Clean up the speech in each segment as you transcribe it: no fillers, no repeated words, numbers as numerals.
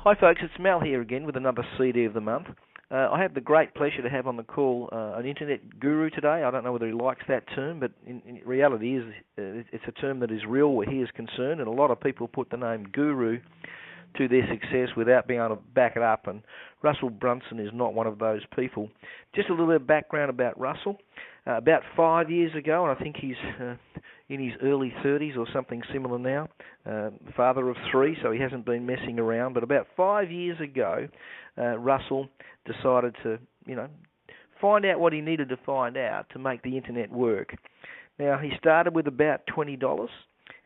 Hi folks, it's Mal here again with another CD of the month. I have the great pleasure to have on the call an internet guru today. I don't know whether he likes that term, but in reality it's a term that is real where he is concerned, and a lot of people put the name guru to their success without being able to back it up, and Russell Brunson is not one of those people. Just a little bit of background about Russell. About 5 years ago, and I think he's in his early 30s or something similar now, father of three, so he hasn't been messing around, but about 5 years ago, Russell decided to, find out what he needed to find out to make the internet work. Now, he started with about $20,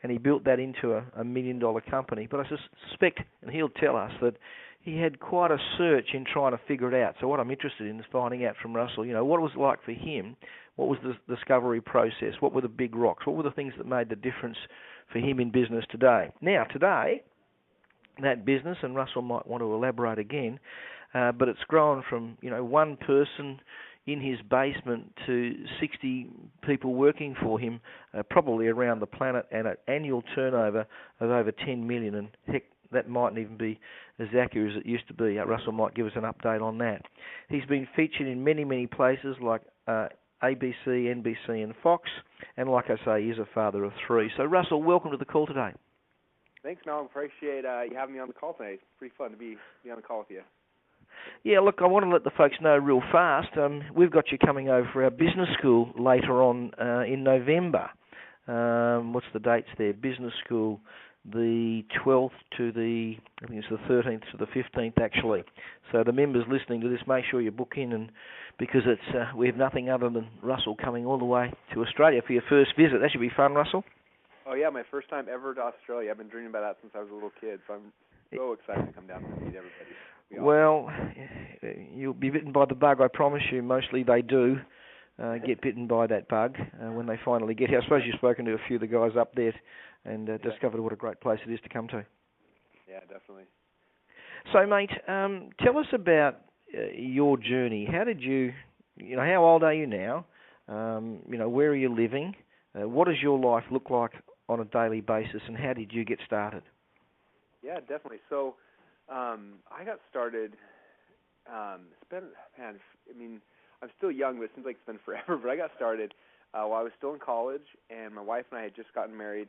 and he built that into a $1 million company. But I suspect, and he'll tell us, that he had quite a search in trying to figure it out. So what I'm interested in is finding out from Russell, what it was like for him, what was the discovery process, what were the big rocks, what were the things that made the difference for him in business today. Now, today, that business, and Russell might want to elaborate again, but it's grown from, one person in his basement to 60 people working for him, probably around the planet, and an annual turnover of over 10 million. And heck, that mightn't even be as accurate as it used to be. Russell might give us an update on that. He's been featured in many, many places like ABC, NBC, and Fox, and like I say, he's a father of three. So, Russell, welcome to the call today. Thanks, Mel. I appreciate you having me on the call tonight. It's pretty fun to be on the call with you. Yeah, look, I want to let the folks know real fast. We've got you coming over for our business school later on in November. What's the dates there? Business school, the 12th to the, I think it's the 13th to the 15th, actually. So the members listening to this, make sure you book in, and because it's we have nothing other than Russell coming all the way to Australia for your first visit. That should be fun, Russell. Oh, yeah, my first time ever to Australia. I've been dreaming about that since I was a little kid, so I'm so excited to come down and meet everybody. Well, you'll be bitten by the bug, I promise you. Mostly they do get bitten by that bug when they finally get here. I suppose you've spoken to a few of the guys up there and discovered what a great place it is to come to. Yeah, definitely. So, mate, tell us about your journey. How did you, how old are you now? Where are you living? What does your life look like on a daily basis, and how did you get started? Yeah, definitely. So, I got started, I'm still young, but it seems like it's been forever, but I got started while I was still in college, and my wife and I had just gotten married,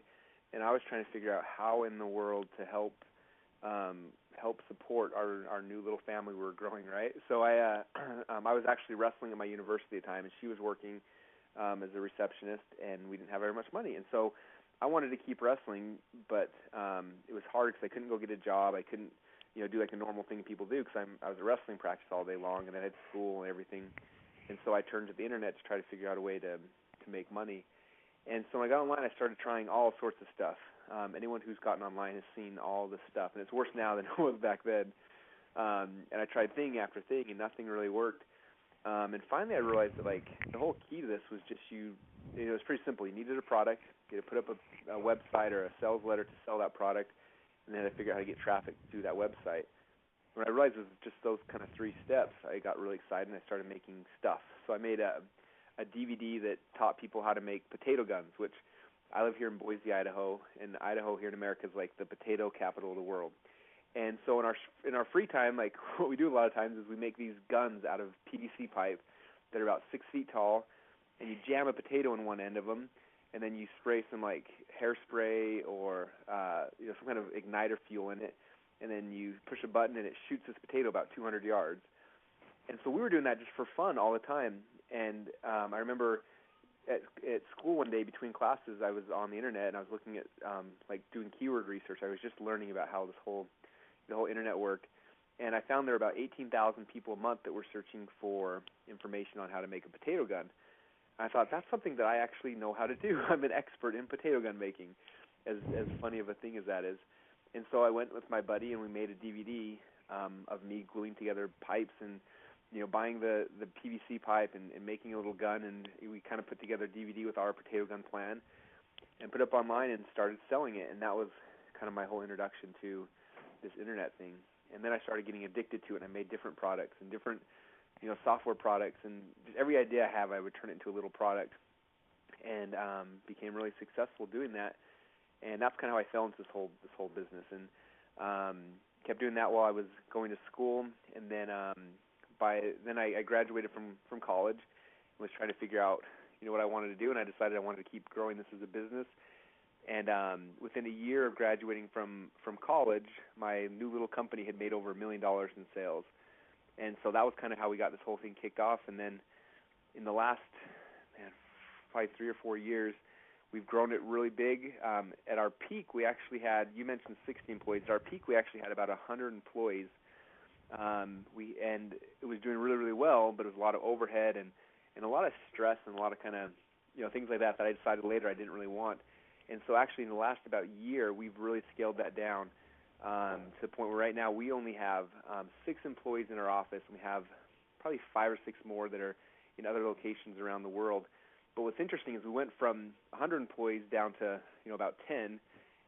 and I was trying to figure out how in the world to help support our new little family we were growing, right? So I was actually wrestling at my university at the time, and she was working as a receptionist, and we didn't have very much money, and so I wanted to keep wrestling, but it was hard because I couldn't go get a job. I couldn't do like a normal thing people do because I was at wrestling practice all day long, and then I had school and everything. And so I turned to the internet to try to figure out a way to make money. And so when I got online, I started trying all sorts of stuff. Anyone who's gotten online has seen all this stuff, and it's worse now than it was back then. And I tried thing after thing, and nothing really worked. And finally I realized that the whole key to this was just it was pretty simple. You needed a product, you had to put up a website or a sales letter to sell that product, and then I figured out how to get traffic through that website. When I realized it was just those kind of 3 steps, I got really excited and I started making stuff. So I made a DVD that taught people how to make potato guns, which I live here in Boise, Idaho, and Idaho here in America is like the potato capital of the world. And so in our free time, what we do a lot of times is we make these guns out of PVC pipe that are about 6 feet tall, and you jam a potato in one end of them, and then you spray some hairspray or some kind of igniter fuel in it, and then you push a button and it shoots this potato about 200 yards. And so we were doing that just for fun all the time. And I remember at school one day between classes, I was on the internet and I was looking at doing keyword research. I was just learning about how the whole internet worked. And I found there were about 18,000 people a month that were searching for information on how to make a potato gun. I thought, that's something that I actually know how to do. I'm an expert in potato gun making, as funny of a thing as that is. And so I went with my buddy and we made a DVD of me gluing together pipes and buying the PVC pipe and making a little gun, and we kind of put together a DVD with our potato gun plan and put it up online and started selling it. And that was kind of my whole introduction to this internet thing. And then I started getting addicted to it, and I made different products and different software products, and just every idea I have, I would turn it into a little product, and became really successful doing that. And that's kind of how I fell into this whole business. And kept doing that while I was going to school, and then I graduated from college and was trying to figure out what I wanted to do, and I decided I wanted to keep growing this as a business. And within a year of graduating from college, my new little company had made over $1 million in sales. And so that was kind of how we got this whole thing kicked off. And then in the last, probably 3 or 4 years, we've grown it really big. At our peak, we actually had, you mentioned 60 employees. At our peak, we actually had about 100 employees. And it was doing really, really well, but it was a lot of overhead and a lot of stress and a lot of kind of, things like that I decided later I didn't really want. And so actually in the last about year, we've really scaled that down to the point where right now we only have 6 employees in our office. We have probably 5 or 6 more that are in other locations around the world. But what's interesting is we went from 100 employees down to about 10,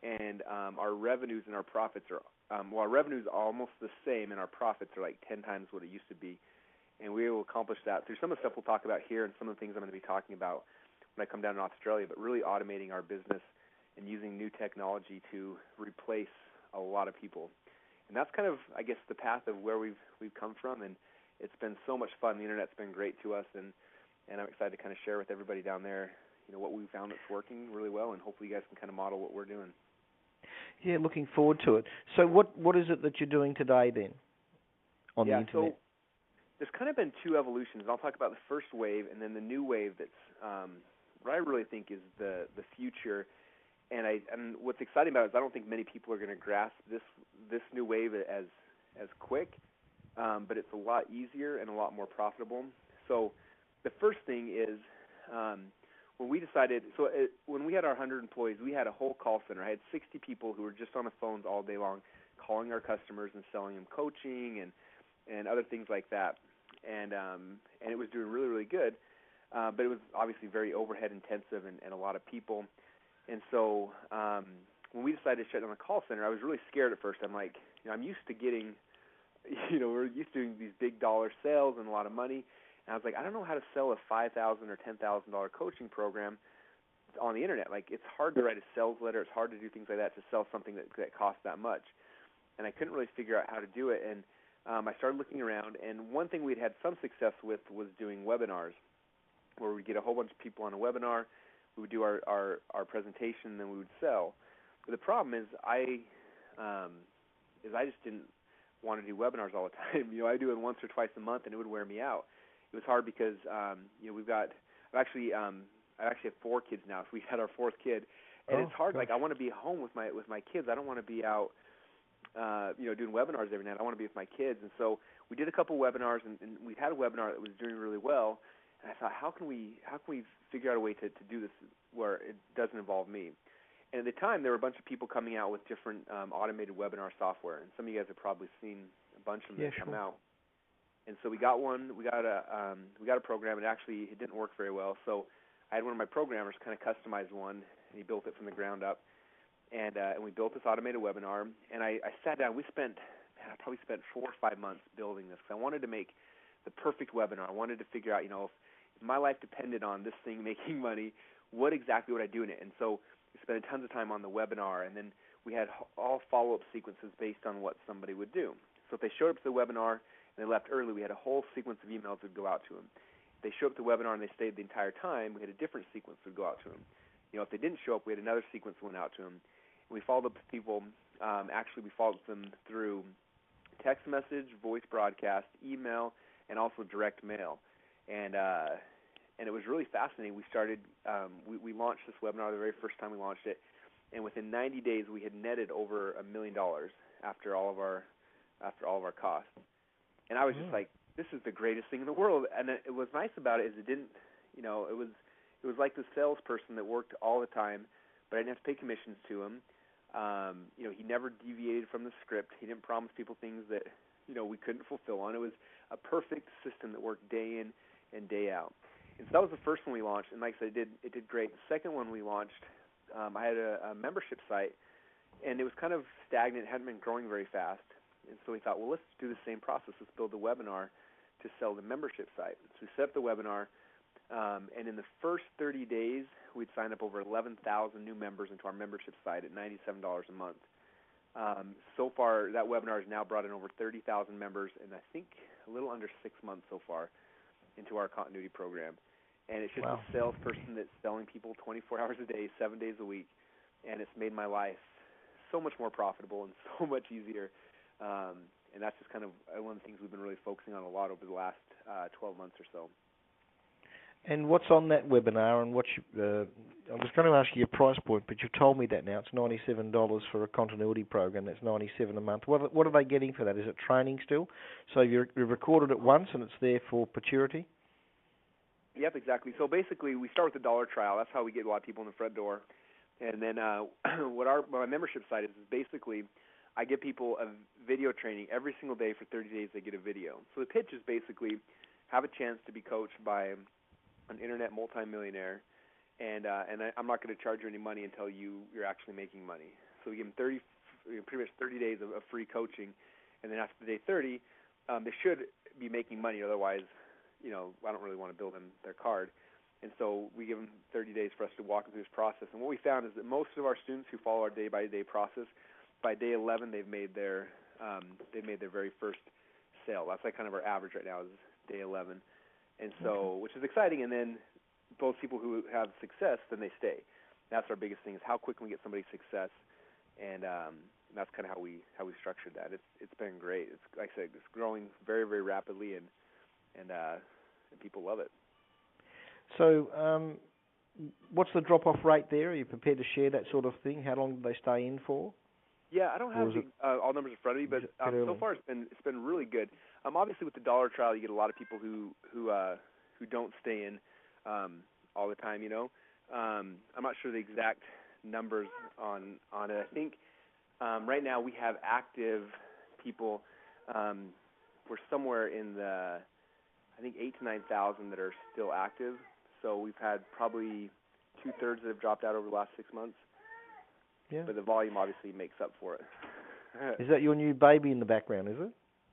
and our revenues and our profits are our revenues are almost the same, and our profits are like 10 times what it used to be. And we will accomplish that through some of the stuff we'll talk about here and some of the things I'm going to be talking about when I come down to Australia, but really automating our business and using new technology to replace a lot of people. And that's kind of, I guess, the path of where we've come from, and it's been so much fun. The Internet's been great to us, and I'm excited to kind of share with everybody down there, what we found that's working really well, and hopefully you guys can kind of model what we're doing. Yeah, looking forward to it. So what is it that you're doing today then on the Internet? So there's kind of been 2 evolutions. I'll talk about the first wave and then the new wave that's what I really think is the future. And what's exciting about it is I don't think many people are going to grasp this new wave as quick, but it's a lot easier and a lot more profitable. So the first thing is when we decided, when we had our 100 employees, we had a whole call center. I had 60 people who were just on the phones all day long calling our customers and selling them coaching and other things like that. And it was doing really, really good, but it was obviously very overhead intensive and a lot of people. And so when we decided to shut down the call center, I was really scared at first. I'm like, I'm used to getting, we're used to doing these big dollar sales and a lot of money. And I was like, I don't know how to sell a $5,000 or $10,000 coaching program on the Internet. Like, it's hard to write a sales letter. It's hard to do things like that to sell something that costs that much. And I couldn't really figure out how to do it. And I started looking around, and one thing we'd had some success with was doing webinars, where we'd get a whole bunch of people on a webinar. We would do our presentation, and then we would sell. But the problem is I just didn't want to do webinars all the time. I do it once or twice a month, and it would wear me out. It was hard because I actually have 4 kids now. So we had our 4th kid, and it's hard. Gosh. Like, I want to be home with my kids. I don't want to be out doing webinars every night. I want to be with my kids. And so we did a couple webinars, and we had a webinar that was doing really well. And I thought, how can we figure out a way to do this where it doesn't involve me? And at the time, there were a bunch of people coming out with different automated webinar software, and some of you guys have probably seen a bunch of them come out. And so we got one. We got a program. It didn't work very well. So I had one of my programmers kind of customize one, and he built it from the ground up. And we built this automated webinar. And I sat down. I probably spent 4 or 5 months building this because I wanted to make the perfect webinar. I wanted to figure out, if my life depended on this thing making money, what exactly would I do in it? And so we spent tons of time on the webinar, and then we had all follow-up sequences based on what somebody would do. So if they showed up to the webinar and they left early, we had a whole sequence of emails that would go out to them. If they showed up to the webinar and they stayed the entire time, we had a different sequence that would go out to them. If they didn't show up, we had another sequence that went out to them. And we followed up with people. We followed them through text message, voice broadcast, email, and also direct mail. And it was really fascinating. We started, we launched this webinar the very first time we launched it, and within 90 days we had netted over $1 million after all of our costs. And I was just like, this is the greatest thing in the world. And it was nice about it is it didn't, it was like the salesperson that worked all the time, but I didn't have to pay commissions to him. He never deviated from the script. He didn't promise people things that, we couldn't fulfill on. It was a perfect system that worked day in and day out. And so that was the first one we launched, and like I said, it did great. The second one we launched, I had a membership site, and it was kind of stagnant. It hadn't been growing very fast. And so we thought, well, let's do the same process. Let's build a webinar to sell the membership site. So we set up the webinar, and in the first 30 days, we'd signed up over 11,000 new members into our membership site at $97 a month. So far, that webinar has now brought in over 30,000 members, and I think a little under 6 months so far into our continuity program. And it's just Wow. a salesperson that's selling people 24 hours a day, 7 days a week, and it's made my life so much more profitable and so much easier. And that's just kind of one of the things we've been really focusing on a lot over the last 12 months or so. And what's on that webinar, and what I was going to ask you your price point, but you've told me that now. It's $97 for a continuity program. That's $97 a month. What are they getting for that? Is it training still? So you've recorded it once, and it's there for perpetuity? Yep, exactly. So basically, we start with the $1 trial. That's how we get a lot of people in the front door. And then what my membership site is basically I give people a video training every single day for 30 days. They get a video. So the pitch is basically have a chance to be coached by an internet multimillionaire, and I'm not going to charge you any money until you're actually making money. So we give them pretty much 30 days of free coaching, and then after day 30, they should be making money. Otherwise, I don't really want to build them their card. And so we give them 30 days for us to walk them through this process. And what we found is that most of our students who follow our day-by-day process, by day 11, they've made their very first sale. That's like kind of our average right now is day 11. And so, which is exciting. And then those people who have success, then they stay. That's our biggest thing is how quick can we get somebody success, and that's kind of how we structured that. It's been great. It's like I said, it's growing very, very rapidly, and people love it. So, what's the drop-off rate there? Are you prepared to share that sort of thing? How long do they stay in for? Yeah, I don't have all numbers in front of me, but so far it's been really good. Obviously, with the $1 trial, you get a lot of people who don't stay in all the time. I'm not sure the exact numbers on it. I think right now we have active people. We're somewhere in the 8,000 to 9,000 that are still active. So we've had probably 2/3 that have dropped out over the last 6 months. Yeah. But the volume obviously makes up for it. Is that your new baby in the background, is it?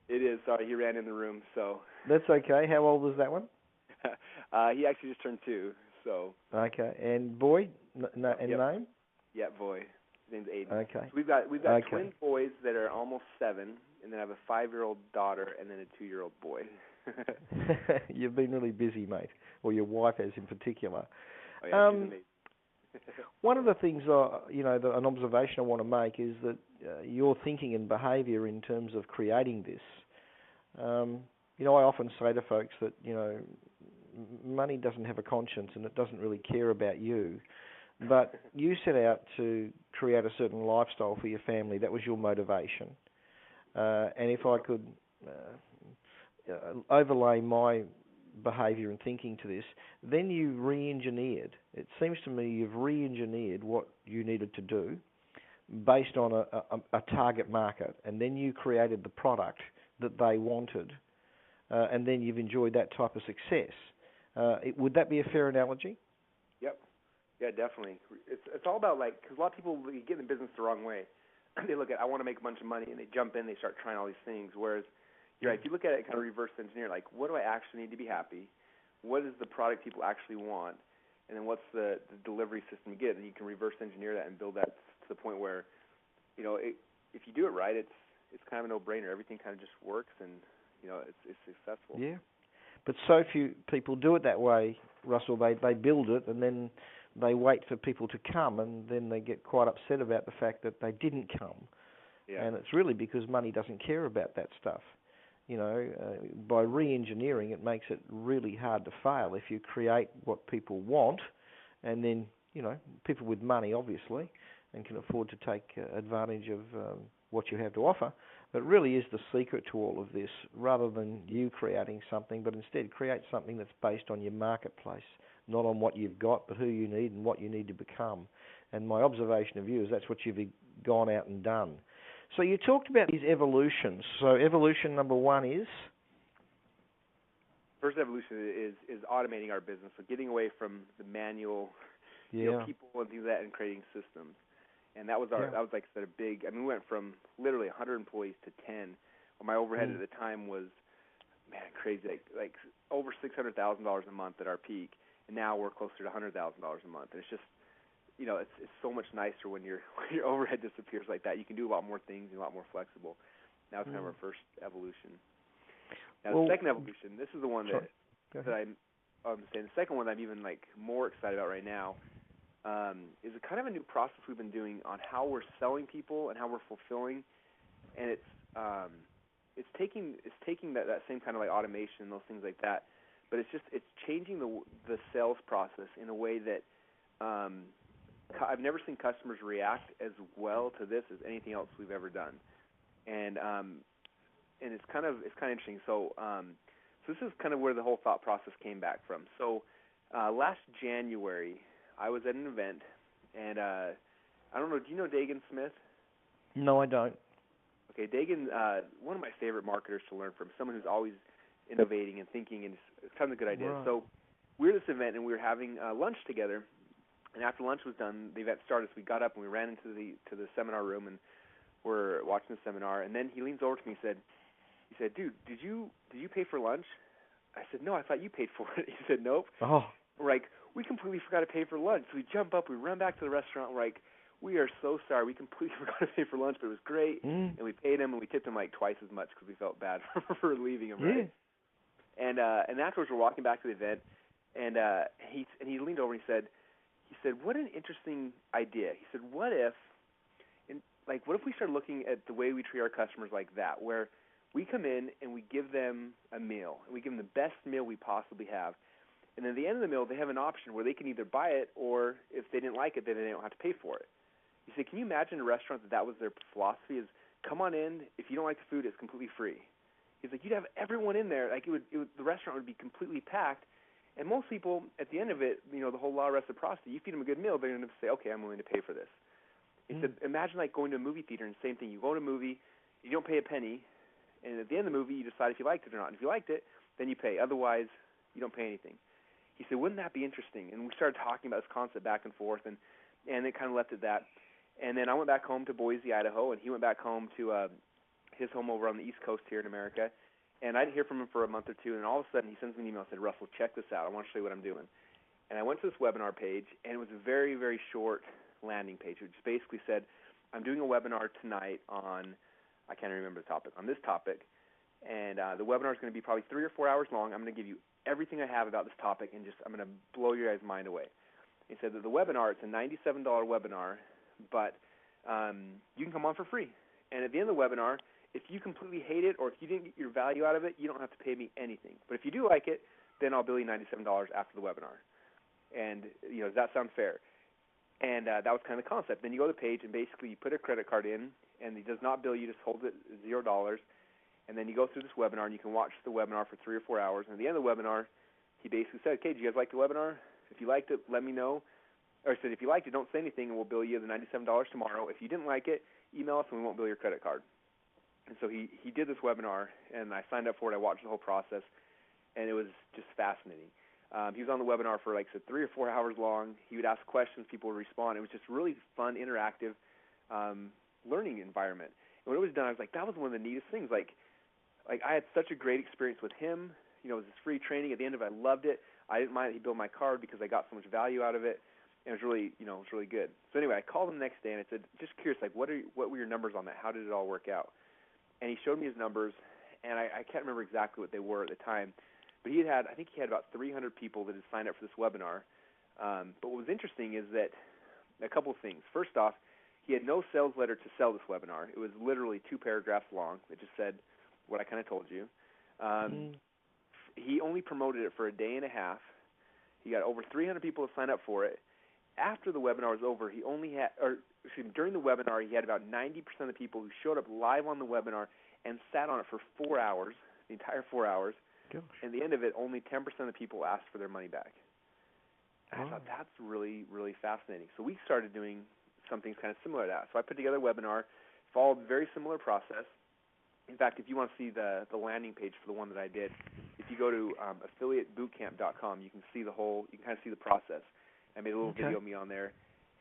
It is. Sorry, he ran in the room, so. That's okay. How old is that one? He actually just turned 2, so. Okay. And boy, name? Yeah, boy. His name's Aiden. Okay. So we've got twin boys that are almost 7, and then I have a 5-year-old daughter and then a 2-year-old boy. You've been really busy, mate, or your wife has in particular. Oh, yeah, she's amazing. One of the things, an observation I want to make is that your thinking and behaviour in terms of creating this. I often say to folks that money doesn't have a conscience and it doesn't really care about you. But you set out to create a certain lifestyle for your family. That was your motivation. And if I could overlay my behaviour and thinking to this, then you re-engineered. It seems to me you've re-engineered what you needed to do based on a target market, and then you created the product that they wanted, and then you've enjoyed that type of success. Would that be a fair analogy? Yep. Yeah, definitely. It's all about, because a lot of people get in the business the wrong way. They look at, I want to make a bunch of money, and they jump in, they start trying all these things, whereas you're right, if you look at it kind of reverse engineer, what do I actually need to be happy? What is the product people actually want? And then what's the delivery system you get? And you can reverse engineer that and build that to the point where, if you do it right, it's kind of a no-brainer. Everything kind of just works, and it's successful. Yeah, but so few people do it that way, Russell. They build it and then they wait for people to come, and then they get quite upset about the fact that they didn't come. Yeah. And it's really because money doesn't care about that stuff. By re-engineering, it makes it really hard to fail if you create what people want, and then, people with money, obviously, and can afford to take advantage of what you have to offer. But really is the secret to all of this, rather than you creating something, but instead create something that's based on your marketplace, not on what you've got, but who you need and what you need to become. And my observation of you is that's what you've gone out and done. So you talked about these evolutions. So evolution number 1 is? First evolution is automating our business, so getting away from the manual people and things like that and creating systems. And that was that was like I said, a big. We went from literally 100 employees to 10. Well, my overhead at the time was crazy, like over $600,000 a month at our peak, and now we're closer to $100,000 a month. And it's just it's so much nicer when your when your overhead disappears like that. You can do a lot more things and a lot more flexible. That was kind of our first evolution. Now the second evolution, this is the one that I'm saying. The second one that I'm even like more excited about right now is a kind of a new process we've been doing on how we're selling people and how we're fulfilling, and it's taking that same kind of like automation and those things like that, but it's changing the sales process in a way that I've never seen customers react as well to this as anything else we've ever done, and it's kind of interesting. So this is kind of where the whole thought process came back from. So last January, I was at an event, and I don't know. Do you know Dagan Smith? No, I don't. Okay, Dagan, one of my favorite marketers to learn from. Someone who's always innovating and thinking, and tons of good ideas. Right. So we were at this event, and we were having lunch together. And after lunch was done, the event started. So we got up and we ran into the seminar room, and we're watching the seminar. And then he leans over to me and said, "Dude, did you pay for lunch?" I said, "No, I thought you paid for it." He said, "Nope." Oh. We're like, "We completely forgot to pay for lunch." So we jump up, we run back to the restaurant. We're like, "We are so sorry. We completely forgot to pay for lunch, but it was great." And we paid him, and we tipped him like twice as much because we felt bad for leaving him, right? And afterwards, we're walking back to the event, and he leaned over and he said, "What an interesting idea." He said, what if we start looking at the way we treat our customers like that, where we come in and we give them a meal, and we give them the best meal we possibly have, and then at the end of the meal, they have an option where they can either buy it, or if they didn't like it, then they don't have to pay for it. He said, "Can you imagine a restaurant that was their philosophy? Is come on in. If you don't like the food, it's completely free." He's like, "You'd have everyone in there. Like the restaurant would be completely packed." And most people, at the end of it, the whole law of reciprocity, you feed them a good meal, they're going to say, "Okay, I'm willing to pay for this." He said, imagine like going to a movie theater and the same thing. You go to a movie, you don't pay a penny, and at the end of the movie, you decide if you liked it or not. And if you liked it, then you pay. Otherwise, you don't pay anything. He said, "Wouldn't that be interesting?" And we started talking about this concept back and forth, and it kind of left at that. And then I went back home to Boise, Idaho, and he went back home to his home over on the East Coast here in America. And I didn't hear from him for a month or two, and all of a sudden he sends me an email and said, "Russell, check this out. I want to show you what I'm doing." And I went to this webinar page, and it was a very, very short landing page. It just basically said, "I'm doing a webinar tonight on," I can't remember the topic, "on this topic, and the webinar is going to be probably 3 or 4 hours long. I'm going to give you everything I have about this topic, and I'm going to blow your guys' mind away." He said that the webinar, it's a $97 webinar, but you can come on for free. And at the end of the webinar, if you completely hate it or if you didn't get your value out of it, you don't have to pay me anything. But if you do like it, then I'll bill you $97 after the webinar. And, does that sound fair? And that was kind of the concept. Then you go to the page, and basically you put a credit card in, and he does not bill you, just holds it $0. And then you go through this webinar, and you can watch the webinar for 3 or 4 hours. And at the end of the webinar, he basically said, "Okay, did you guys like the webinar? If you liked it, let me know." Or he said, "If you liked it, don't say anything, and we'll bill you the $97 tomorrow. If you didn't like it, email us, and we won't bill your credit card." And so he did this webinar, and I signed up for it. I watched the whole process, and it was just fascinating. He was on the webinar for, like I said, 3 or 4 hours long. He would ask questions. People would respond. It was just really fun, interactive learning environment. And when it was done, I was like, that was one of the neatest things. Like I had such a great experience with him. It was this free training. At the end of it, I loved it. I didn't mind that he billed my card because I got so much value out of it. And it was really, it was really good. So anyway, I called him the next day, and I said, "Just curious, like, what were your numbers on that? How did it all work out?" And he showed me his numbers, and I can't remember exactly what they were at the time, but I think he had about 300 people that had signed up for this webinar. But what was interesting is that a couple of things. First off, he had no sales letter to sell this webinar. It was literally 2 paragraphs long. It just said what I kind of told you. He only promoted it for a day and a half. He got over 300 people to sign up for it. After the webinar was over, during the webinar, he had about 90% of the people who showed up live on the webinar and sat on it for 4 hours, the entire 4 hours. Gosh. And at the end of it, only 10% of the people asked for their money back. And I thought that's really, really fascinating. So we started doing something kind of similar to that. So I put together a webinar, followed a very similar process. In fact, if you want to see the landing page for the one that I did, if you go to affiliatebootcamp.com, you can kind of see the process. I made a little video of me on there,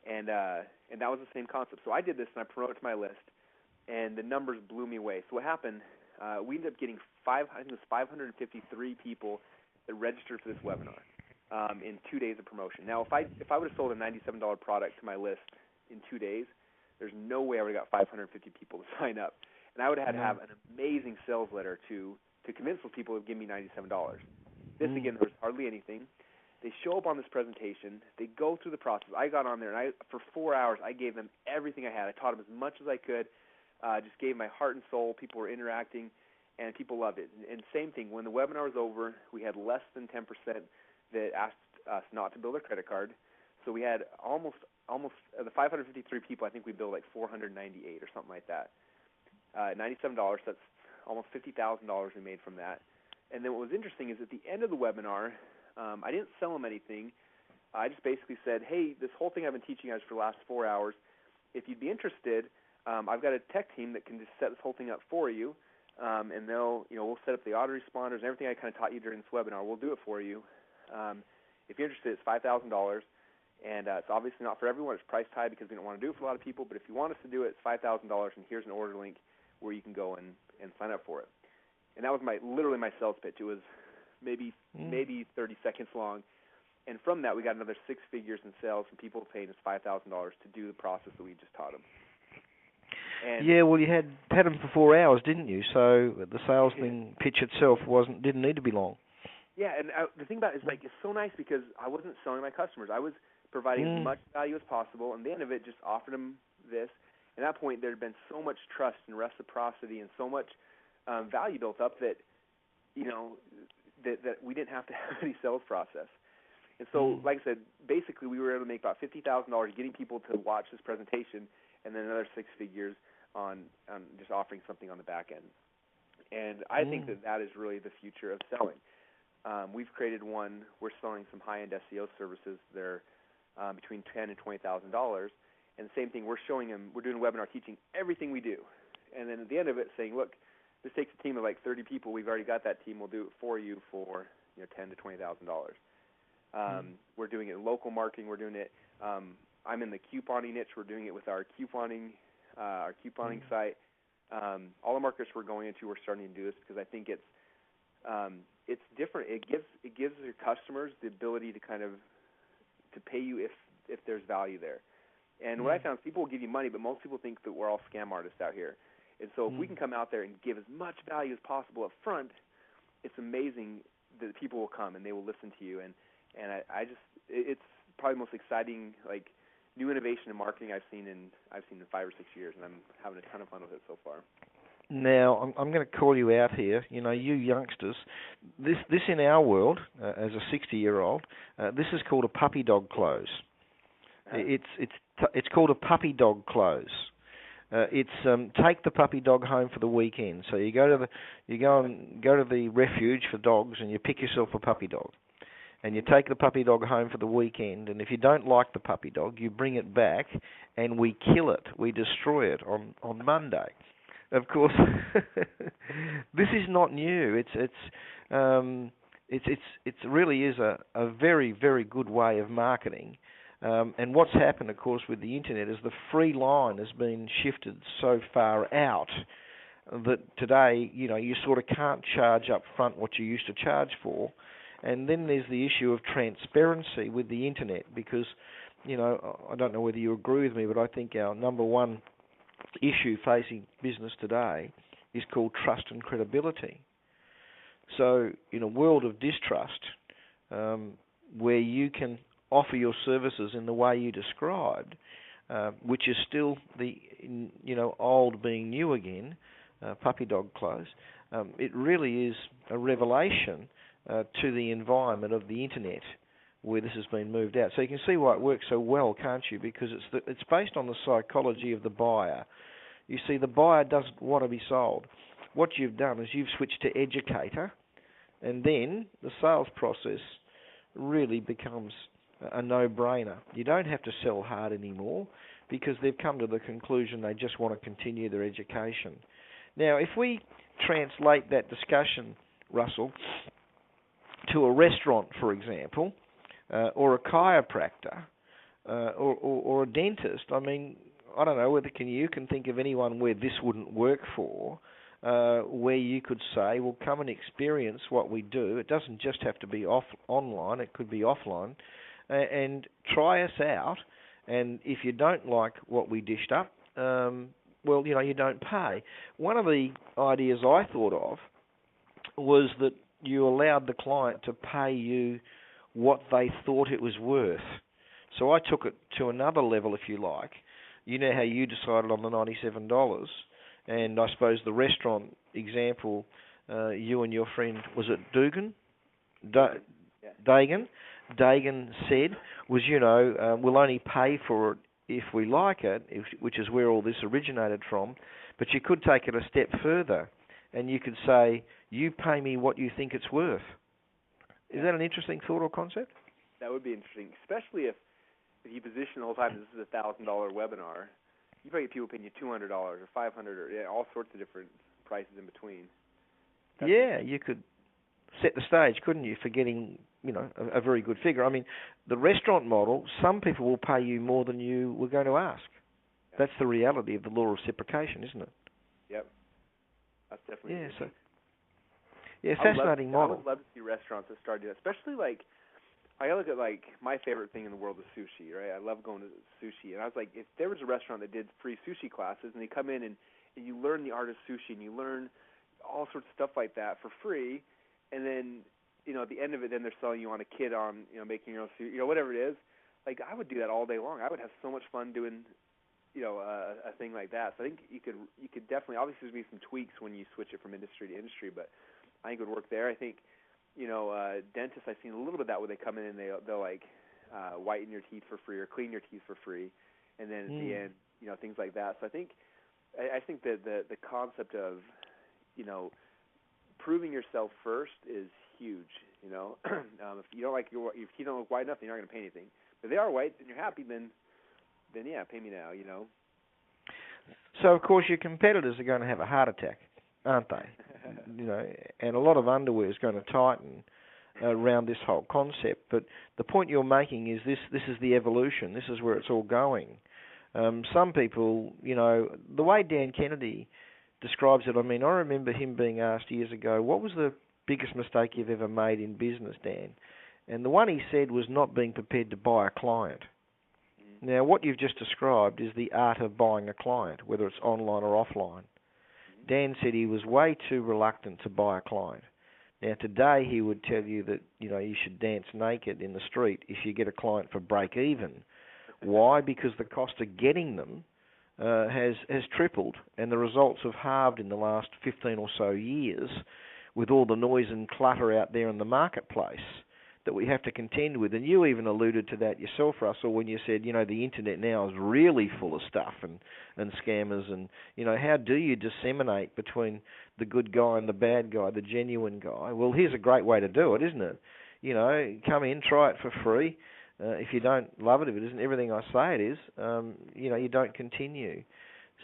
and that was the same concept. So I did this, and I promoted it to my list, and the numbers blew me away. So what happened, we ended up getting 553 people that registered for this webinar. in 2 days of promotion. Now, if I would have sold a $97 product to my list in 2 days, there's no way I would have got 550 people to sign up, and I would have had to have an amazing sales letter to convince those people to give me $97. This again, there was hardly anything. They show up on this presentation. They go through the process. I got on there, and for 4 hours, I gave them everything I had. I taught them as much as I could. Just gave my heart and soul. People were interacting, and people loved it. And same thing, when the webinar was over, we had less than 10% that asked us not to bill their credit card. So we had almost the 553 people, I think we billed like 498 or something like that. $97, that's almost $50,000 we made from that. And then what was interesting is at the end of the webinar, I didn't sell them anything. I just basically said, hey, this whole thing I've been teaching you guys for the last 4 hours, if you'd be interested, I've got a tech team that can just set this whole thing up for you, and we'll set up the autoresponders and everything I kind of taught you during this webinar. We'll do it for you. If you're interested, it's $5,000, and it's obviously not for everyone. It's price tied because we don't want to do it for a lot of people, but if you want us to do it, it's $5,000, and here's an order link where you can go and sign up for it. And that was literally my sales pitch. It was maybe 30 seconds long. And from that, we got another 6 figures in sales from people paying us $5,000 to do the process that we just taught them. And yeah, well, you had them for 4 hours, didn't you? So the sales pitch itself didn't need to be long. Yeah, and the thing about it is, it's so nice because I wasn't selling my customers. I was providing as much value as possible, and at the end of it, just offered them this. At that point, there had been so much trust and reciprocity and so much value built up that, that we didn't have to have any sales process. And so, like I said, basically we were able to make about $50,000 getting people to watch this presentation, and then another 6 figures on just offering something on the back end. And I think that is really the future of selling. We've created one. We're selling some high-end SEO services. They're between $10,000 and $20,000. And the same thing, we're showing them, we're doing a webinar teaching everything we do. And then at the end of it saying, look, this takes a team of like 30 people. We've already got that team. We'll do it for you for $10,000 to $20,000. We're doing it in local marketing. We're doing it. I'm in the couponing niche. We're doing it with our couponing site. All the markets we're going into, we're starting to do this because I think it's different. It gives your customers the ability to kind of to pay you if there's value there. And what I found is people will give you money, but most people think that we're all scam artists out here. And so if we can come out there and give as much value as possible up front, it's amazing that people will come and they will listen to you. And it's probably the most exciting new innovation in marketing I've seen in 5 or 6 years, and I'm having a ton of fun with it so far. Now, I'm going to call you out here. You youngsters, this in our world, as a 60-year-old, this is called a puppy dog close. It's called a puppy dog close. It's take the puppy dog home for the weekend. So you go to the refuge for dogs and you pick yourself a puppy dog, and you take the puppy dog home for the weekend. And if you don't like the puppy dog, you bring it back and we kill it. We destroy it on Monday. Of course, this is not new. It really is a very, very good way of marketing. And what's happened, of course, with the internet is the free line has been shifted so far out that today, you sort of can't charge up front what you used to charge for. And then there's the issue of transparency with the internet because, I don't know whether you agree with me, but I think our number one issue facing business today is called trust and credibility. So in a world of distrust, where you can offer your services in the way you described, which is still the old being new again, puppy dog close, it really is a revelation to the environment of the internet where this has been moved out. So you can see why it works so well, can't you? Because it's based on the psychology of the buyer. You see, the buyer doesn't want to be sold. What you've done is you've switched to educator, and then the sales process really becomes a no-brainer. You don't have to sell hard anymore because they've come to the conclusion they just want to continue their education. Now, if we translate that discussion, Russell, to a restaurant, for example, or a chiropractor, or a dentist, I mean, I don't know whether you can think of anyone where this wouldn't work for, where you could say, well, come and experience what we do. It doesn't just have to be online, it could be offline, and try us out. And if you don't like what we dished up, well, you don't pay. One of the ideas I thought of was that you allowed the client to pay you what they thought it was worth. So I took it to another level, if you like. You know how you decided on the $97, and I suppose the restaurant example, you and your friend, was it Dugan? Dagan? Dagan said was, we'll only pay for it if we like it, which is where all this originated from. But you could take it a step further, and you could say, you pay me what you think it's worth. Is that an interesting thought or concept? That would be interesting, especially if you position the whole time this is a $1,000 webinar. You probably get people paying you $200 or $500 or all sorts of different prices in between. You could set the stage, couldn't you, for getting a very good figure. I mean, the restaurant model, some people will pay you more than you were going to ask. Yeah. That's the reality of the law of reciprocation, isn't it? Yep. That's definitely fascinating model. I would love to see restaurants that start doing that, especially I look at my favorite thing in the world is sushi, right? I love going to sushi, and I was like, if there was a restaurant that did free sushi classes, and they come in and you learn the art of sushi, and you learn all sorts of stuff like that for free, and then at the end of it, then they're selling you on a kit on making your own sushi, whatever it is. I would do that all day long. I would have so much fun doing a thing like that. So I think you could definitely, obviously there's going to be some tweaks when you switch it from industry to industry, but I think it would work there. I think dentists, I've seen a little bit of that where they come in and they'll whiten your teeth for free or clean your teeth for free, and then at the end, things like that. So I think that the concept of proving yourself first is huge. If you don't if you don't look white enough, then you're not going to pay anything. But if they are white and you're happy, then yeah, pay me now. So of course your competitors are going to have a heart attack, aren't they? And a lot of underwear is going to tighten around this whole concept. But the point you're making is this is the evolution. This is where it's all going. Some people, the way Dan Kennedy describes it, I mean, I remember him being asked years ago, what was the biggest mistake you've ever made in business, Dan? And the one he said was not being prepared to buy a client. Now, what you've just described is the art of buying a client, whether it's online or offline. Dan said he was way too reluctant to buy a client. Now, today he would tell you that, you should dance naked in the street if you get a client for break even. Why? Because the cost of getting them has tripled, and the results have halved in the last 15 or so years with all the noise and clutter out there in the marketplace that we have to contend with. And you even alluded to that yourself, Russell, when you said, the internet now is really full of stuff and scammers, and, how do you disseminate between the good guy and the bad guy, the genuine guy? Well, here's a great way to do it, isn't it? Come in, try it for free. If you don't love it, if it isn't everything I say it is, you don't continue.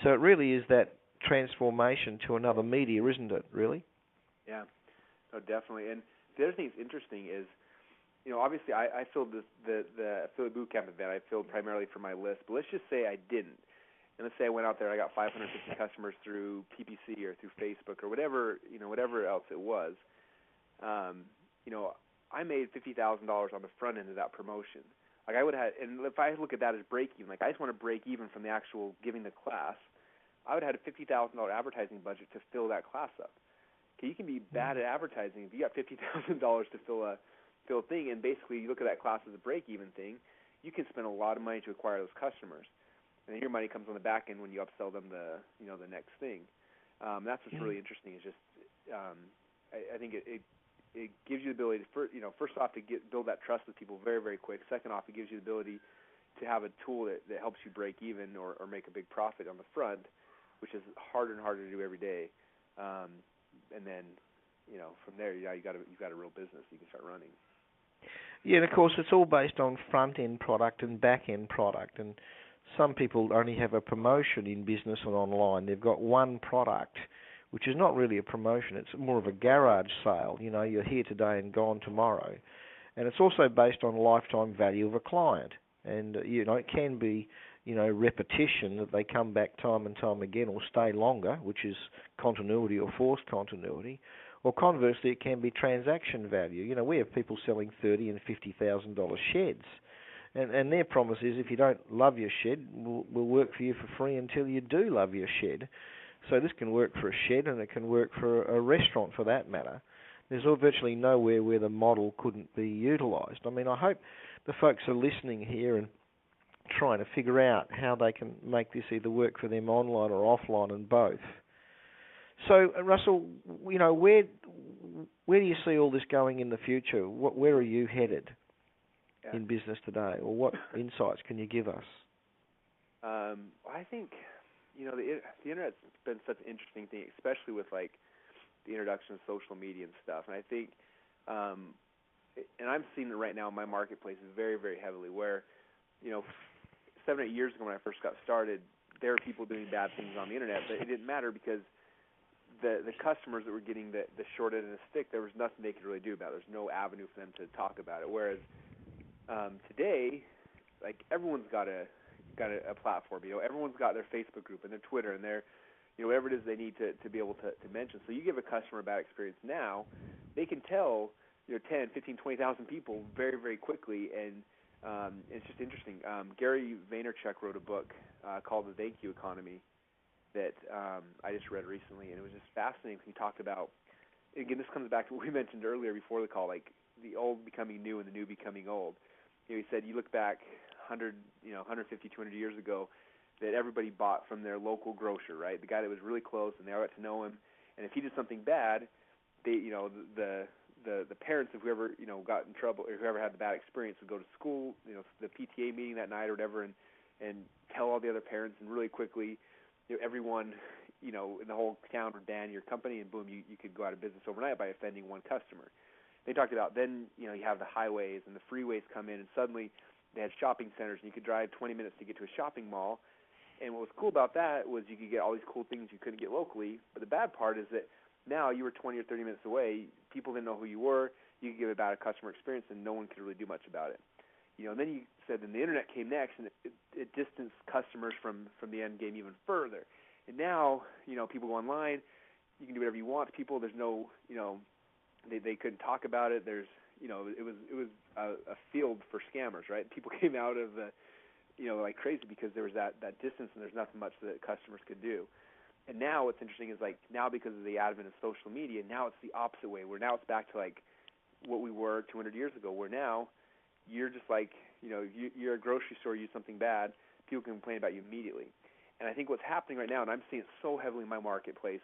So it really is that transformation to another media, isn't it, really? Yeah, no, definitely. And the other thing that's interesting is, obviously I filled the affiliate bootcamp event. I filled primarily for my list, but let's just say I didn't. And let's say I went out there, I got 550 customers through PPC or through Facebook or whatever else it was. I made $50,000 on the front end of that promotion. I would have, and if I look at that as break even, I just want to break even from the actual giving the class, I would have had a $50,000 advertising budget to fill that class up. Okay, you can be bad at advertising if you got $50,000 to fill a thing, and basically you look at that class as a break-even thing, you can spend a lot of money to acquire those customers, and then your money comes on the back end when you upsell them the next thing. That's what's really interesting. Is just I think it gives you the ability to first off to build that trust with people very, very quick. Second off, it gives you the ability to have a tool that helps you break even or make a big profit on the front, which is harder and harder to do every day. And then from there, you've got a real business you can start running. Yeah, and of course, it's all based on front-end product and back-end product. And some people only have a promotion in business and online. They've got one product, which is not really a promotion. It's more of a garage sale. You're here today and gone tomorrow. And it's also based on lifetime value of a client. And, it can be, repetition, that they come back time and time again or stay longer, which is continuity or forced continuity. Or conversely, it can be transaction value. We have people selling $30,000 and $50,000 sheds, and their promise is, if you don't love your shed, we'll work for you for free until you do love your shed. So this can work for a shed, and it can work for a restaurant for that matter. There's virtually nowhere where the model couldn't be utilised. I mean, I hope the folks are listening here and trying to figure out how they can make this either work for them online or offline, and both. So, Russell, where do you see all this going in the future? Where are you headed in business today, or what insights can you give us? I think, the internet's been such an interesting thing, especially with like the introduction of social media and stuff. And I think, and I'm seeing it right now in my marketplace very, very heavily, where, 7 or 8 years ago when I first got started, there were people doing bad things on the internet, but it didn't matter because the customers that were getting the short end of the stick, there was nothing they could really do about it. There's no avenue for them to talk about it. Whereas today, like, everyone's got a platform. Everyone's got their Facebook group and their Twitter and their whatever it is they need to be able to mention. So you give a customer a bad experience now, they can tell 10, 15, 20,000 people very, very quickly, and it's just interesting. Gary Vaynerchuk wrote a book called The Thank You Economy that I just read recently, and it was just fascinating. He talked about, again, this comes back to what we mentioned earlier before the call, like the old becoming new and the new becoming old. He said you look back 100, 150, 200 years ago, that everybody bought from their local grocer, right? The guy that was really close, and they all got to know him. And if he did something bad, they, the parents of whoever got in trouble or whoever had the bad experience would go to school, the PTA meeting that night or whatever, and tell all the other parents, and really quickly, everyone, in the whole town would ban your company, and boom, you could go out of business overnight by offending one customer. They talked about then, you have the highways and the freeways come in, and suddenly they had shopping centers, and you could drive 20 minutes to get to a shopping mall. And what was cool about that was you could get all these cool things you couldn't get locally. But the bad part is that now you were 20 or 30 minutes away. People didn't know who you were. You could give a bad customer experience, and no one could really do much about it. And then you said then the internet came next, and it distanced customers from the end game even further. And now, people go online. You can do whatever you want to people. There's no, they couldn't talk about it. There's, it was a field for scammers, right? People came out of the, like crazy because there was that distance, and there's nothing much that customers could do. And now what's interesting is, like, now because of the advent of social media, now it's the opposite way, where now it's back to like what we were 200 years ago, where now you're just like, you're a grocery store, you do something bad, people can complain about you immediately. And I think what's happening right now, and I'm seeing it so heavily in my marketplace,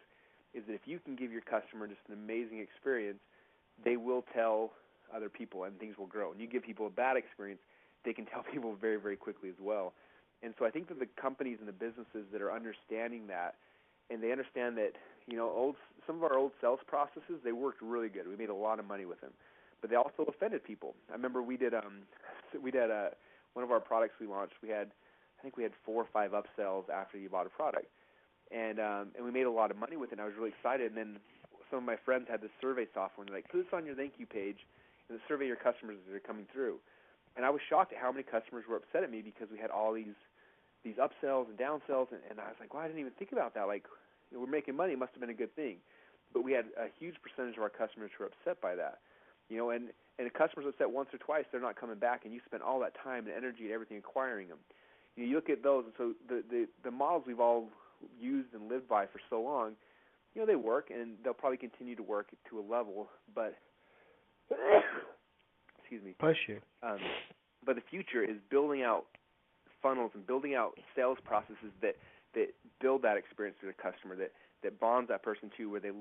is that if you can give your customer just an amazing experience, they will tell other people, and things will grow. And you give people a bad experience, they can tell people very, very quickly as well. And so I think that the companies and the businesses that are understanding that, and they understand that, some of our old sales processes, they worked really good. We made a lot of money with them, but they also offended people. I remember we did one of our products we launched. I think we had 4 or 5 upsells after you bought a product, and we made a lot of money with it. And I was really excited. And then some of my friends had this survey software, and they're like, put this on your thank you page, and survey your customers as they're coming through. And I was shocked at how many customers were upset at me because we had all these upsells and downsells, and I was like, well, I didn't even think about that. Like, we're making money. It must have been a good thing. But we had a huge percentage of our customers who were upset by that. And if customers upset once or twice, they're not coming back, and you spent all that time and energy and everything acquiring them. You look at those, and so the models we've all used and lived by for so long, they work, and they'll probably continue to work to a level, but excuse me. Bless you. But the future is building out funnels and building out sales processes that build that experience to the customer, that bonds that person to where they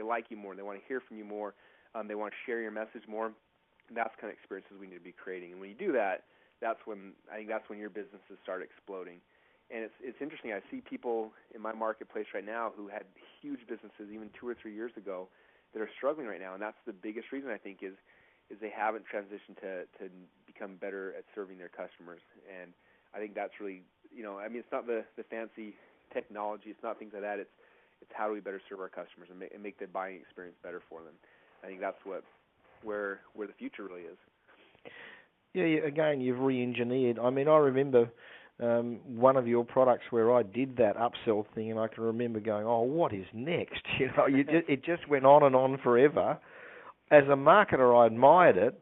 like you more, they want to hear from you more, they want to share your message more. And that's the kind of experiences we need to be creating. And when you do that, that's when your businesses start exploding. And it's interesting. I see people in my marketplace right now who had huge businesses even 2 or 3 years ago that are struggling right now, and that's the biggest reason I think is they haven't transitioned to become better at serving their customers. And I think that's really, it's not the fancy technology, it's not things like that. It's how do we better serve our customers and make the buying experience better for them. I think that's where the future really is. Yeah, again, you've re-engineered. I mean, I remember one of your products where I did that upsell thing, and I can remember going, "Oh, what is next?" It just went on forever. As a marketer, I admired it,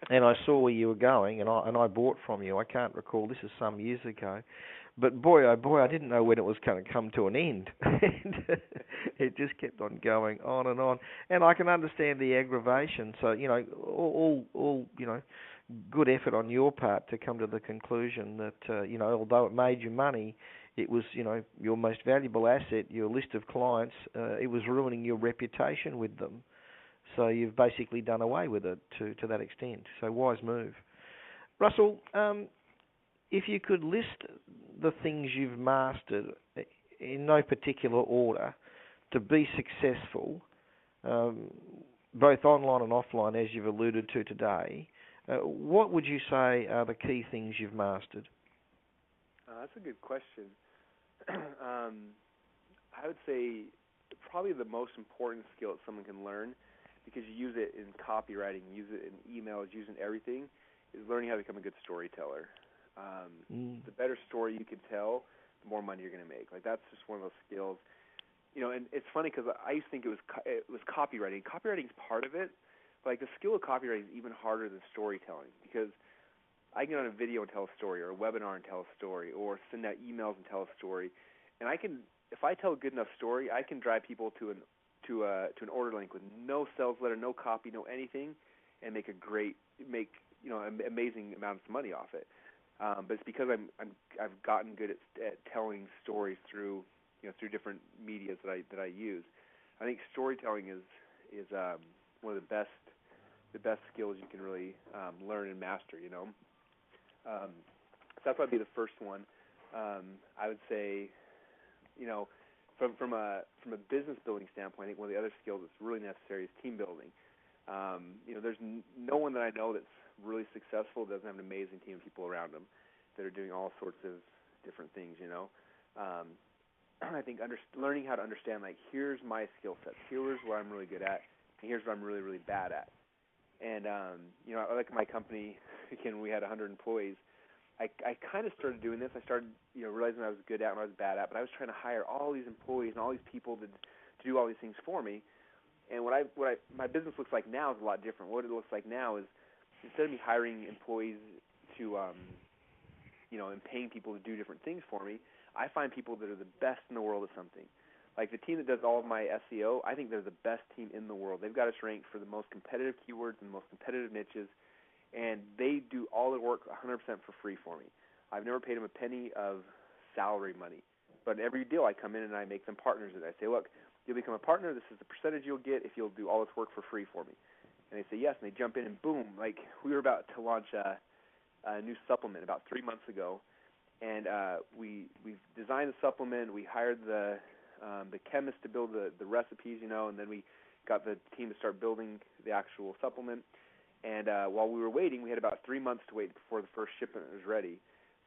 and I saw where you were going, and I bought from you. I can't recall, this is some years ago, but boy, oh boy, I didn't know when it was going to come to an end. It just kept on going on, and I can understand the aggravation. So all good effort on your part to come to the conclusion that although it made you money, it was your most valuable asset, your list of clients. It was ruining your reputation with them. So you've basically done away with it to that extent. So wise move. Russell, if you could list the things you've mastered in no particular order to be successful, both online and offline, as you've alluded to today, what would you say are the key things you've mastered? That's a good question. I would say probably the most important skill that someone can learn, because you use it in copywriting, use it in emails, use it in everything, is learning how to become a good storyteller. The better story you can tell, the more money you're going to make. Like, that's just one of those skills. And it's funny because I used to think it was copywriting. Copywriting is part of it, but like the skill of copywriting is even harder than storytelling, because I can get on a video and tell a story, or a webinar and tell a story, or send out emails and tell a story, and if I tell a good enough story, I can drive people to an order link with no sales letter, no copy, no anything, and make amazing amounts of money off it. But it's because I've gotten good at telling stories through different medias that I use. I think storytelling is one of the best skills you can really learn and master. So that's probably the first one. I would say, from a business building standpoint, I think one of the other skills that's really necessary is team building. There's no one that I know that's really successful that doesn't have an amazing team of people around them that are doing all sorts of different things. I think learning how to understand, like, here's my skill set, here's what I'm really good at, and here's what I'm really, really bad at. And I like my company. Again, we had 100 employees. I kind of started doing this. I started, realizing what I was good at and what I was bad at, but I was trying to hire all these employees and all these people to do all these things for me. And my business looks like now is a lot different. What it looks like now is, instead of me hiring employees to, and paying people to do different things for me, I find people that are the best in the world at something. Like the team that does all of my SEO, I think they're the best team in the world. They've got us ranked for the most competitive keywords and the most competitive niches, and they do all the work 100% for free for me. I've never paid them a penny of salary money. But in every deal I come in and I make them partners with it. I say, look, you'll become a partner. This is the percentage you'll get if you'll do all this work for free for me. And they say yes, and they jump in, and boom, like we were about to launch a new supplement about 3 months ago, and we designed the supplement. We hired the chemist to build the recipes, and then we got the team to start building the actual supplement. And while we were waiting, we had about 3 months to wait before the first shipment was ready.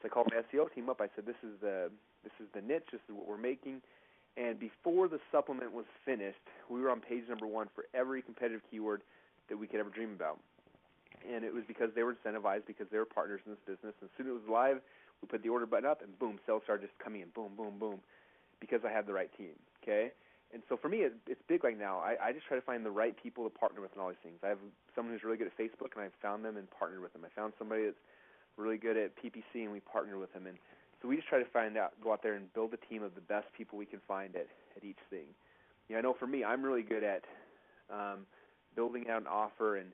So I called my SEO team up. I said, this is the niche. This is what we're making. And before the supplement was finished, we were on page number 1 for every competitive keyword that we could ever dream about. And it was because they were incentivized, because they were partners in this business. And as soon as it was live, we put the order button up, and boom, sales started just coming in, boom, boom, boom, because I had the right team, okay? And so for me, it's big right now. I just try to find the right people to partner with in all these things. I have someone who's really good at Facebook, and I've found them and partnered with them. I found somebody that's really good at PPC, and we partnered with them. And so we just try to go out there and build a team of the best people we can find at each thing. I know for me, I'm really good at building out an offer and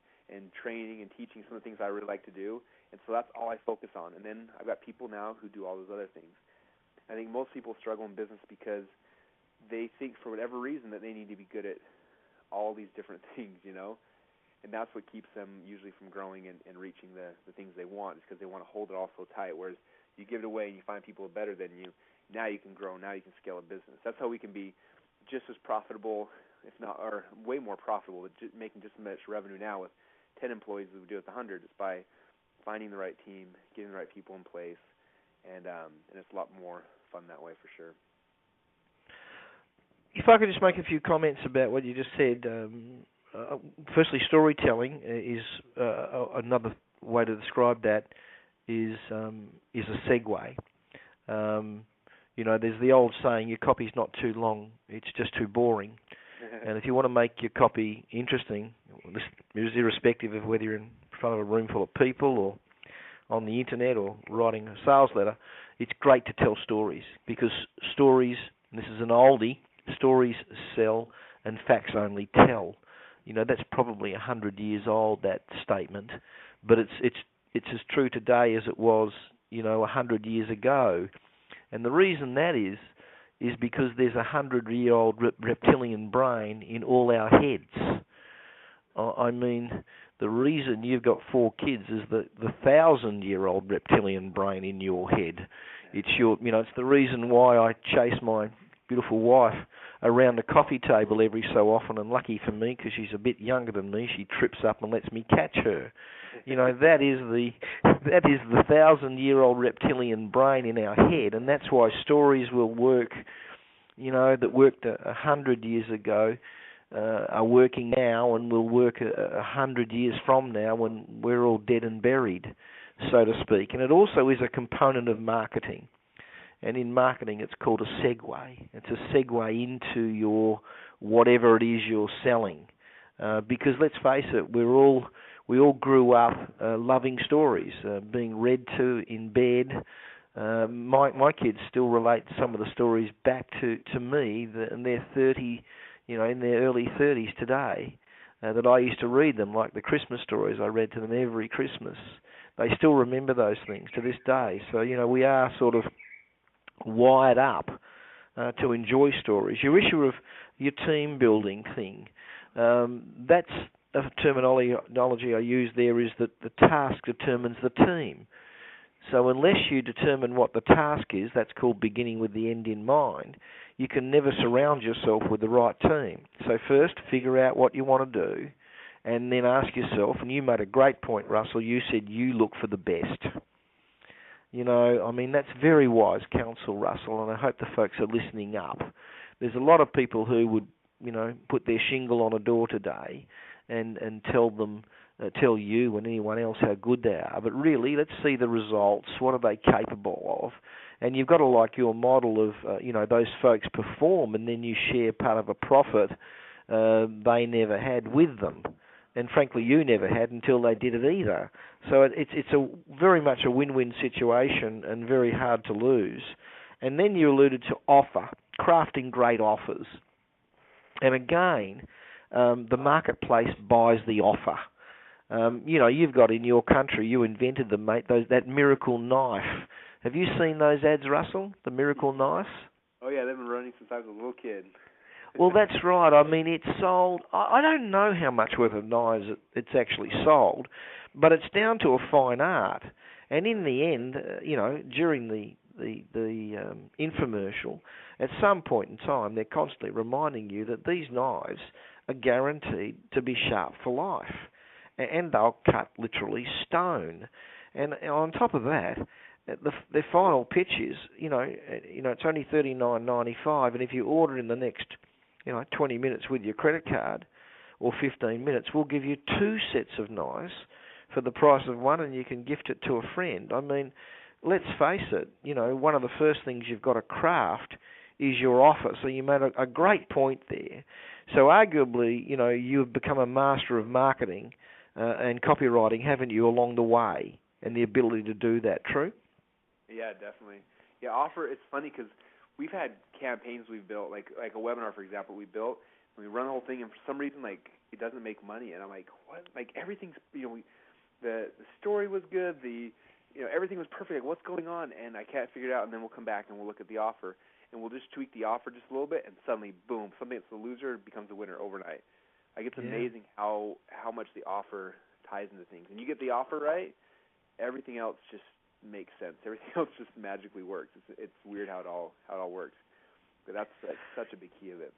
training and teaching some of the things I really like to do. And so that's all I focus on. And then I've got people now who do all those other things. I think most people struggle in business because they think for whatever reason that they need to be good at all these different things, and that's what keeps them usually from growing and reaching the things they want, is because they want to hold it all so tight, whereas you give it away and you find people better than you, now you can grow, now you can scale a business. That's how we can be just as profitable, if not, or way more profitable, making just as much revenue now with 10 employees as we do with 100, is by finding the right team, getting the right people in place, and it's a lot more fun that way for sure. If I could just make a few comments about what you just said. Firstly, storytelling is another way to describe that is a segue. You know, there's the old saying, your copy's not too long, it's just too boring. And if you want to make your copy interesting, this is irrespective of whether you're in front of a room full of people or on the internet or writing a sales letter, it's great to tell stories, because stories, and this is an oldie, stories sell and facts only tell. You know, that's probably 100 years old, that statement, but it's as true today as it was, you know, 100 years ago. And the reason that is because there's a 100-year-old reptilian brain in all our heads. I mean, the reason you've got 4 kids is the 1,000-year-old reptilian brain in your head. It's it's the reason why I chase my beautiful wife around the coffee table every so often, and lucky for me, because she's a bit younger than me, she trips up and lets me catch her. You know, that is the 1,000-year-old reptilian brain in our head, and that's why stories will work, you know, that worked 100 years ago, are working now and will work 100 years from now when we're all dead and buried, so to speak. And it also is a component of marketing. And in marketing, it's called a segue. It's a segue into your whatever it is you're selling. Because let's face it, we all grew up loving stories, being read to in bed. My kids still relate some of the stories back to me, and they're 30, in their early 30s today, that I used to read them, like the Christmas stories I read to them every Christmas. They still remember those things to this day. So, we are sort of wired up to enjoy stories. Your issue of your team building thing, that's a terminology I use there, is that the task determines the team. So unless you determine what the task is, that's called beginning with the end in mind, you can never surround yourself with the right team. So first, figure out what you want to do, and then ask yourself, and you made a great point, Russell, you said you look for the best. That's very wise counsel, Russell, and I hope the folks are listening up. There's a lot of people who would, put their shingle on a door today and tell you and anyone else how good they are. But really, let's see the results. What are they capable of? And you've got to like your model of, those folks perform, and then you share part of a profit they never had with them. And frankly, you never had until they did it either. So it's a very much a win-win situation and very hard to lose. And then you alluded to offer, crafting great offers. And again, the marketplace buys the offer. You've got in your country, you invented them, mate, that miracle knife. Have you seen those ads, Russell? The miracle knife? Oh, yeah, they've been running since I was a little kid. Well, that's right. It's sold. I don't know how much worth of knives it's actually sold, but it's down to a fine art. And in the end, during the infomercial, at some point in time, they're constantly reminding you that these knives are guaranteed to be sharp for life, and they'll cut literally stone. And on top of that, their final pitch is, it's only $39.95, and if you order in the next 20 minutes with your credit card, or 15 minutes, we'll give you 2 sets of knives for the price of one, and you can gift it to a friend. Let's face it, one of the first things you've got to craft is your offer. So you made a great point there. So arguably, you've become a master of marketing and copywriting, haven't you, along the way, and the ability to do that. True? Yeah, definitely. Yeah, offer, it's funny because we've had campaigns we've built, like a webinar, for example, we built, and we run the whole thing, and for some reason, it doesn't make money. And I'm like, what? Everything's, the story was good, everything was perfect. What's going on? And I can't figure it out. And then we'll come back and we'll look at the offer, and we'll just tweak the offer just a little bit, and suddenly, boom, something that's the loser becomes a winner overnight. It's amazing how much the offer ties into things. And you get the offer right, everything else just makes sense. Everything else just magically works. It's weird how it all works. But that's such a big key of it.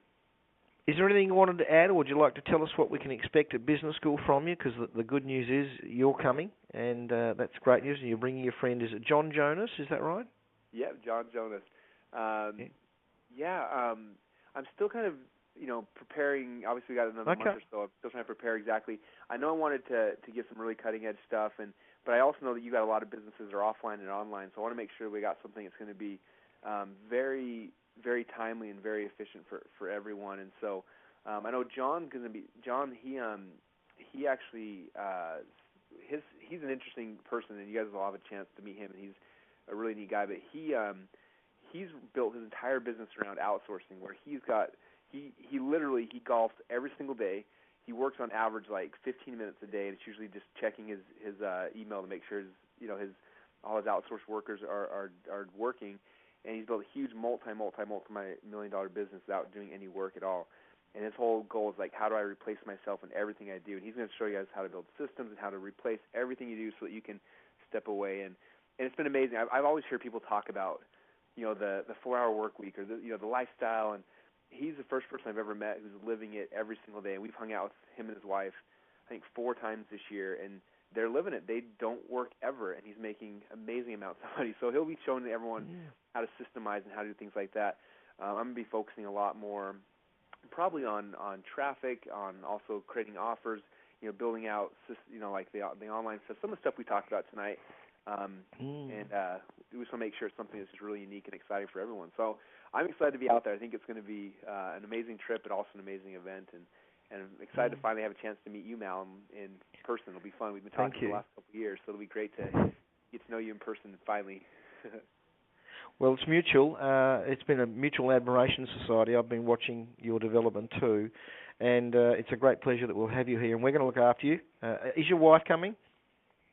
Is there anything you wanted to add, or would you like to tell us what we can expect at Business School from you? Because the good news is you're coming, and that's great news, and you're bringing your friend, is it John Jonas, is that right? Yeah, John Jonas. I'm still kind of, preparing. Obviously, we got another month or so. I'm still trying to prepare exactly. I know I wanted to get some really cutting-edge stuff, but but I also know that you got a lot of businesses that are offline and online, so I want to make sure we got something that's going to be very, very timely and very efficient for everyone. And so I know John. He actually he's an interesting person, and you guys will have a chance to meet him. And he's a really neat guy, but he's built his entire business around outsourcing, where he literally golfs every single day. He works on average like 15 minutes a day, and it's usually just checking his email to make sure all his outsourced workers are working. And he's built a huge multi-million-dollar business without doing any work at all. And his whole goal is like, how do I replace myself in everything I do? And he's going to show you guys how to build systems and how to replace everything you do so that you can step away. And it's been amazing. I've always heard people talk about, the 4-hour work week or the lifestyle, and he's the first person I've ever met who's living it every single day. And we've hung out with him and his wife, I think 4 times this year, and they're living it. They don't work ever, and he's making amazing amounts of money. So he'll be showing everyone how to systemize and how to do things like that. I'm going to be focusing a lot more probably on traffic, on also creating offers, building out, like the online stuff, some of the stuff we talked about tonight. And we just want to make sure it's something that's just really unique and exciting for everyone. So I'm excited to be out there. I think it's going to be an amazing trip, but also an amazing event, and I'm excited to finally have a chance to meet you, Mal, in person. It'll be fun. We've been talking for the last couple of years, so it'll be great to get to know you in person finally. Well, it's mutual. It's been a mutual admiration society. I've been watching your development too, and it's a great pleasure that we'll have you here, and we're going to look after you. Is your wife coming?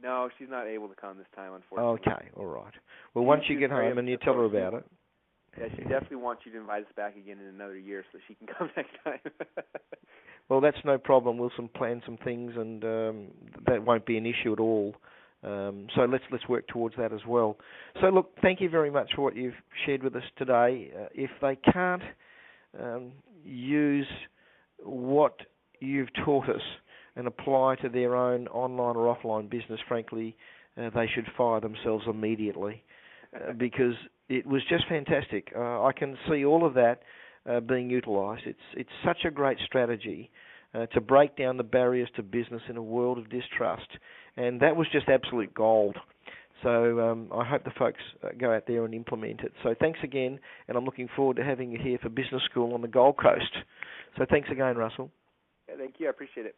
No, she's not able to come this time, unfortunately. Okay, all right. Well, once you get home and you tell her about it. Yeah, she definitely wants you to invite us back again in another year so she can come next time. Well, that's no problem. We'll plan some things, and that won't be an issue at all. So let's work towards that as well. So look, thank you very much for what you've shared with us today. If they can't use what you've taught us and apply to their own online or offline business, frankly, they should fire themselves immediately because it was just fantastic. I can see all of that being utilised. It's such a great strategy to break down the barriers to business in a world of distrust, and that was just absolute gold. So I hope the folks go out there and implement it. So thanks again, and I'm looking forward to having you here for Business School on the Gold Coast. So thanks again, Russell. Yeah, thank you. I appreciate it.